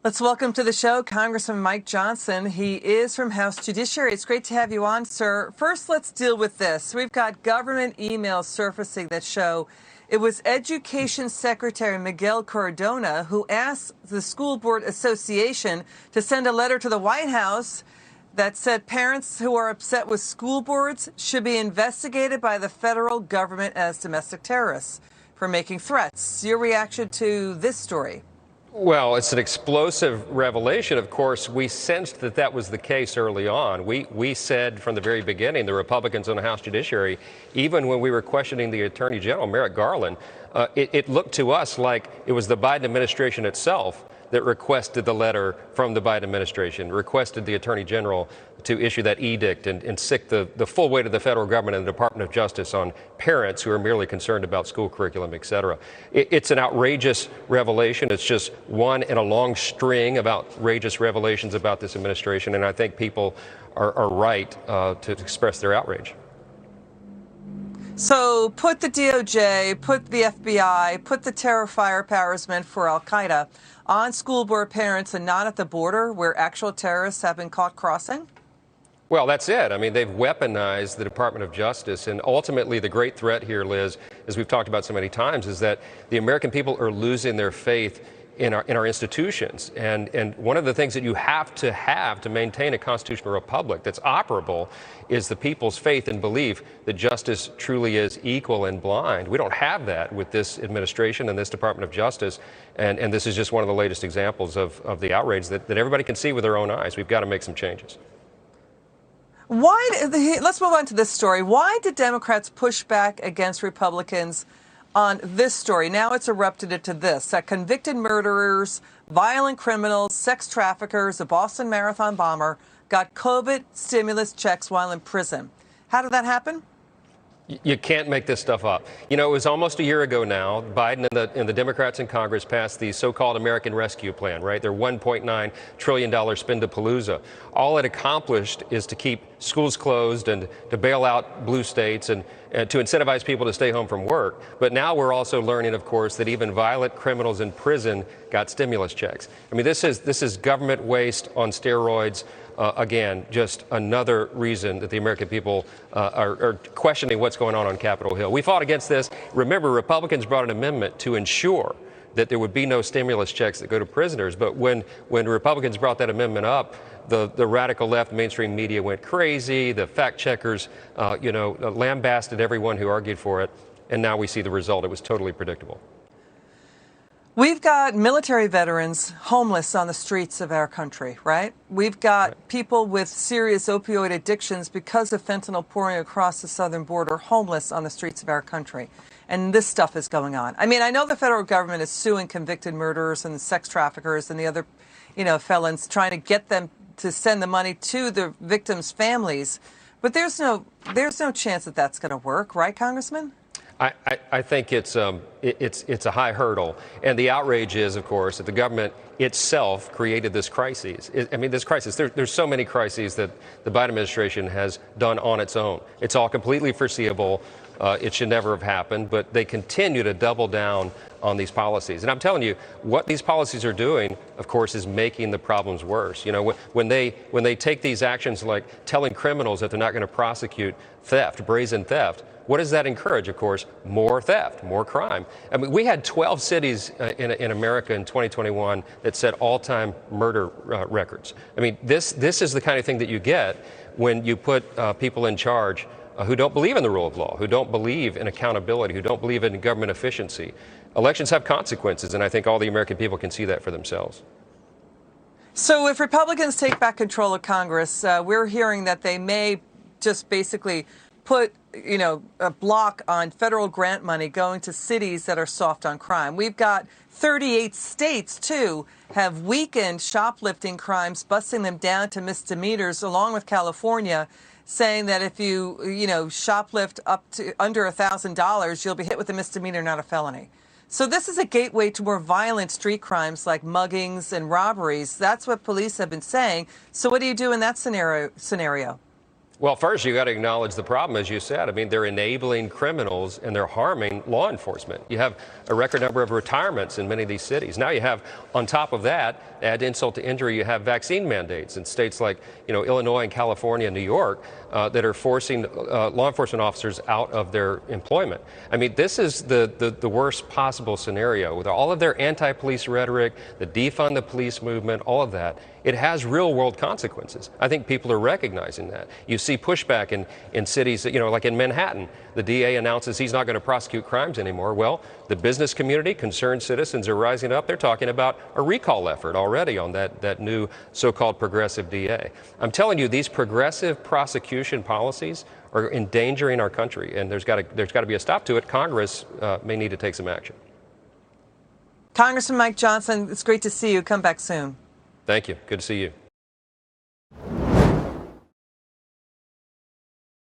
Let's welcome to the show Congressman Mike Johnson. He is from House Judiciary. It's great to have you on, sir. First, let's deal with this. We've got government emails surfacing that show it was Education Secretary Miguel Cardona who asked the School Board Association to send a letter to the White House that said parents who are upset with school boards should be investigated by the federal government as domestic terrorists for making threats. Your reaction to this story? Well, it's an explosive revelation. Of course, we sensed that that was the case early on. We said from the very beginning, the Republicans on the House Judiciary, even when we were questioning the Attorney General, Merrick Garland, it looked to us like it was the Biden administration itself that requested the letter from the Biden administration, requested the Attorney General to issue that edict and sick the full weight of the federal government and the Department of Justice on parents who are merely concerned about school curriculum, et cetera. It's an outrageous revelation. It's just one in a long string of outrageous revelations about this administration, and I think people are right to express their outrage. So put the DOJ, put the FBI, put the terror powers meant for al-Qaeda on school board parents and not at the border where actual terrorists have been caught crossing? Well, that's it. I mean, they've weaponized the Department of Justice. And ultimately, the great threat here, Liz, as we've talked about so many times, is that the American people are losing their faith in our institutions. And one of the things that you have to maintain a constitutional republic that's operable is the people's faith and belief that justice truly is equal and blind. We don't have that with this administration and this Department of Justice. And this is just one of the latest examples of the outrage that everybody can see with their own eyes. We've got to make some changes. Let's move on to this story. Why did Democrats push back against Republicans on this story? Now it's erupted into this, that convicted murderers, violent criminals, sex traffickers, a Boston Marathon bomber got COVID stimulus checks while in prison. How did that happen? You can't make this stuff up. You know, it was almost a year ago now. Biden and the Democrats in Congress passed the so-called American Rescue Plan, right? Their $1.9 trillion spendapalooza. All it accomplished is to keep schools closed and to bail out blue states and to incentivize people to stay home from work. But now we're also learning, of course, that even violent criminals in prison got stimulus checks. I mean, this is government waste on steroids. Again, just another reason that the American people are questioning what's going on Capitol Hill. We fought against this. Remember, Republicans brought an amendment to ensure that there would be no stimulus checks that go to prisoners. But when Republicans brought that amendment up, the radical left mainstream media went crazy. The fact checkers, lambasted everyone who argued for it. And now we see the result. It was totally predictable. We've got military veterans homeless on the streets of our country, right? We've got people with serious opioid addictions because of fentanyl pouring across the southern border, homeless on the streets of our country. And this stuff is going on. I mean, I know the federal government is suing convicted murderers and sex traffickers and the other, felons, trying to get them to send the money to the victims' families. But there's no chance that that's going to work, right, Congressman? I think it's a high hurdle, and the outrage is, of course, that the government itself created this crisis. This crisis. There's so many crises that the Biden administration has done on its own. It's all completely foreseeable. It should never have happened, but they continue to double down on these policies. And I'm telling you, what these policies are doing, of course, is making the problems worse. You know, when they take these actions like telling criminals that they're not going to prosecute theft, brazen theft, what does that encourage? Of course, more theft, more crime. I mean, we had 12 cities in America in 2021 that set all-time murder records. I mean, this is the kind of thing that you get when you put people in charge who don't believe in the rule of law, who don't believe in accountability, who don't believe in government efficiency. Elections have consequences, and I think all the American people can see that for themselves. So if Republicans take back control of Congress, we're hearing that they may just basically put, a block on federal grant money going to cities that are soft on crime. We've got 38 states, too, have weakened shoplifting crimes, busting them down to misdemeanors, along with California, saying that if you, shoplift up to under $1,000, you'll be hit with a misdemeanor, not a felony. So this is a gateway to more violent street crimes like muggings and robberies. That's what police have been saying. So what do you do in that scenario? Well, first, you got to acknowledge the problem, as you said. I mean, they're enabling criminals and they're harming law enforcement. You have a record number of retirements in many of these cities. Now you have, on top of that, add insult to injury, you have vaccine mandates in states like, Illinois and California and New York that are forcing law enforcement officers out of their employment. I mean, this is the worst possible scenario with all of their anti-police rhetoric, the defund the police movement, all of that. It has real world consequences. I think people are recognizing that. You see pushback in cities, like in Manhattan, the DA announces he's not going to prosecute crimes anymore. Well, the business community, concerned citizens are rising up. They're talking about a recall effort already on that new so-called progressive DA. I'm telling you, these progressive prosecution policies are endangering our country, and there's got to be a stop to it. Congress may need to take some action. Congressman Mike Johnson, it's great to see you. Come back soon. Thank you. Good to see you.